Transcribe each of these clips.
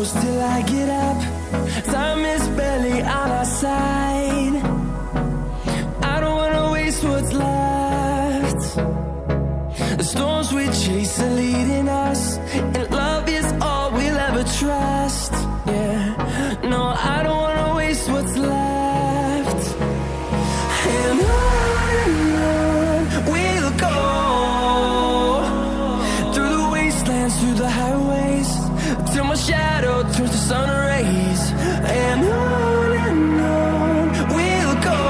close till I get up. Time is barely on our side. I don't wanna waste what's left. The storms we chase are leading us, and love is all we'll ever trust. Yeah, no, I don't wanna waste what's left. And on we'll go, through the wastelands, through the highways, till my shadow turns to sun rays. And on we'll go,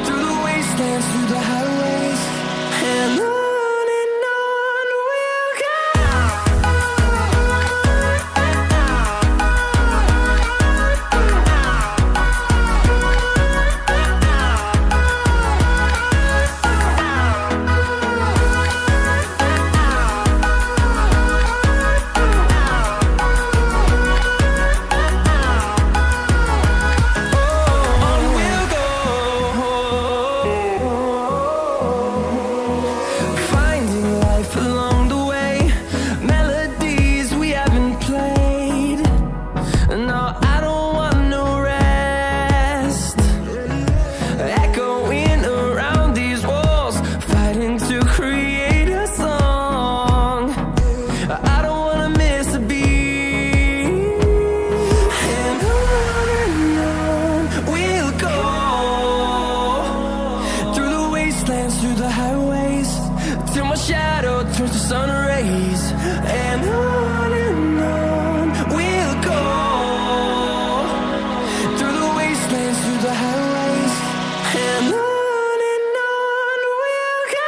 through the wastelands, through the highways, and on we'll go. Through the highways, till my shadow turns to sun rays. And on we'll go, through the wastelands, through the highways, and on we'll go.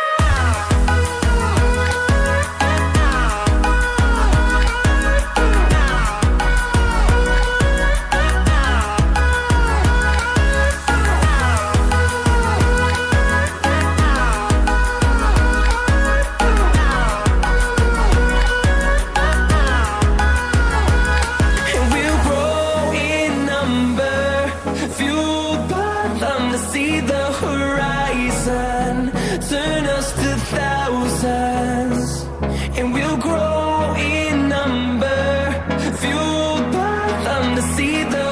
See the horizon, turn us to thousands, and we'll grow in number, fueled by them to see the